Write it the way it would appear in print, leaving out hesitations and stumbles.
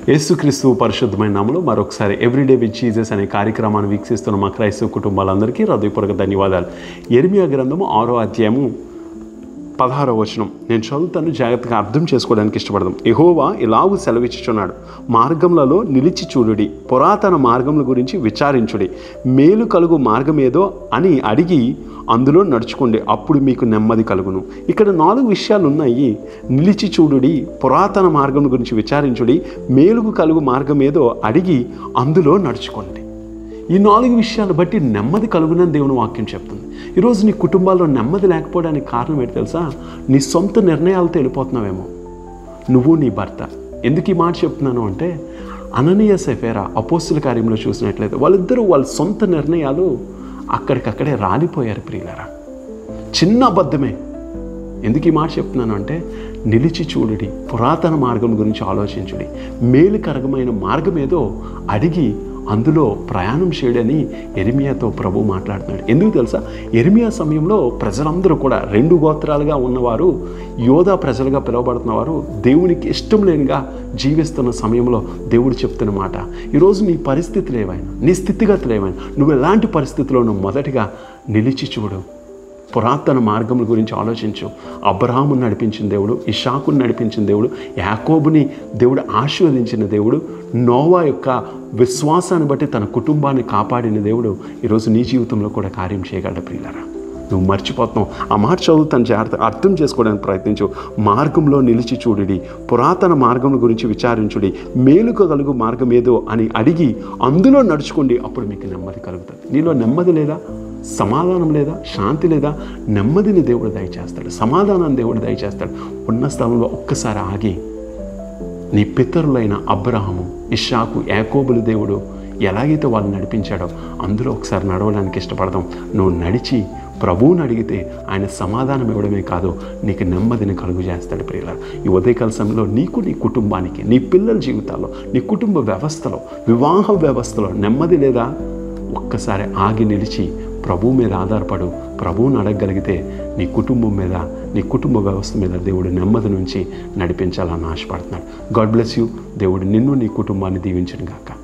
యేసుక్రీస్తు పరిశుద్ధమైన నామములో మరొకసారి ఎవ్రీడే విత్ జీసస్ అనే కార్యక్రమాన్ని వీక్షిస్తున్న మా క్రైస్తవ కుటుంబాలందరికీ హృదయపూర్వక ధన్యవాదాలు. యెరెమీయా గ్రంథము 6వ అధ్యాయము 16వ వచనం నేను చదువుతాను, జాగ్రత్తగా అర్థం చేసుకోవడానికి ఇష్టపడదాం. యెహోవా ఇలాగు సెలవిచ్చుచున్నాడు, మార్గములలో నిలిచి చూడుడి, పురాతన మార్గముల గురించి విచారించుడి, మేలు కలుగు మార్గమేదో అని అడిగి అందులో నడుచుకోండి, అప్పుడు మీకు నెమ్మది కలుగును. ఇక్కడ 4 విషయాలు ఉన్నాయి. నిలిచి చూడుడి, పురాతన మార్గం గురించి విచారించుడి, మేలుకు కలుగు మార్గం ఏదో అడిగి అందులో నడుచుకోండి. ఈ 4 విషయాలు బట్టి నెమ్మది కలుగునని దేవుని వాక్యం చెప్తుంది. ఈరోజు నీ కుటుంబాల్లో నెమ్మది లేకపోవడానికి కారణం ఏంటి తెలుసా? నీ సొంత నిర్ణయాలతో వెళ్ళిపోతున్నావేమో, నువ్వు నీ భర్త. ఎందుకు ఈ మాట చెప్తున్నాను అంటే, అననీయ సఫేరా అపోస్తుల కార్యంలో చూసినట్లయితే వాళ్ళిద్దరూ వాళ్ళ సొంత నిర్ణయాలు అక్కడికక్కడే రాలిపోయారు ప్రియులారా. చిన్న అబద్ధమే. ఎందుకు ఈ మాట చెప్తున్నాను అంటే, నిలిచి చూడుడి, పురాతన మార్గం గురించి ఆలోచించుడి, మేలుకరమైన మార్గం ఏదో అడిగి అందులో ప్రయాణం చేయడని యెరెమీయాతో ప్రభు మాట్లాడుతున్నాడు. ఎందుకు తెలుసా? యెరెమీయా సమయంలో ప్రజలందరూ కూడా 2 గోత్రాలుగా ఉన్నవారు, యోధా ప్రజలుగా పిలువబడుతున్నవారు దేవునికి ఇష్టం లేనిగా జీవిస్తున్న సమయంలో దేవుడు చెప్తున్న మాట, ఈరోజు నీ పరిస్థితులు ఏవైనా, నీ స్థితిగతులు ఏవైనా, నువ్వు ఎలాంటి పరిస్థితుల్లోనూ మొదటిగా నిలిచి చూడు, పురాతన మార్గముల గురించి ఆలోచించు. అబ్రహామును నడిపించిన దేవుడు, ఇషాకును నడిపించిన దేవుడు, యాకోబుని దేవుడు ఆశీర్వదించిన దేవుడు, నోవా యొక్క విశ్వాసాన్ని బట్టి తన కుటుంబాన్ని కాపాడిన దేవుడు ఈరోజు నీ జీవితంలో కూడా కార్యం చేయగలడు ప్రియులారా. నువ్వు మర్చిపోతున్నావు. ఆ మాట చదువుతాను, జాగ్రత్త అర్థం చేసుకోవడానికి ప్రయత్నించు. మార్గంలో నిలిచి చూడుడి, పురాతన మార్గం గురించి విచారించుడి, మేలుకు కలుగు మార్గం ఏదో అని అడిగి అందులో నడుచుకోండి, అప్పుడు మీకు నెమ్మది కలుగుతుంది. నీలో నెమ్మది లేదా? సమాధానం లేదా? శాంతి లేదా? నెమ్మదిని దేవుడు దయచేస్తాడు, సమాధానాన్ని దేవుడు దయచేస్తాడు. ఉన్న స్థలంలో ఒక్కసారి ఆగి, నీ పితరులైన అబ్రహాము, ఇషాకు, యాకోబుల దేవుడు ఎలాగైతే వాళ్ళు నడిపించాడో అందులో ఒకసారి నడవడానికి ఇష్టపడదాం. నువ్వు నడిచి ప్రభువుని అడిగితే ఆయన సమాధానం ఇవ్వడమే కాదు, నీకు నెమ్మదిని కలుగు చేస్తాడు ప్రియులారా. ఈ ఉదయకాల సమయంలో నీకు, నీ కుటుంబానికి, నీ పిల్లల జీవితాల్లో, నీ కుటుంబ వ్యవస్థలో, వివాహ వ్యవస్థలో నెమ్మది లేదా? ఒక్కసారి ఆగి నిలిచి ప్రభువు మీద ఆధారపడు. ప్రభువుని అడగగలిగితే నీ కుటుంబం మీద, నీ కుటుంబ వ్యవస్థ మీద దేవుడు నెమ్మది నుంచి నడిపించాలని ఆశపడుతున్నాడు. God bless you. దేవుడు నిన్ను, నీ కుటుంబాన్ని దీవించును గాక.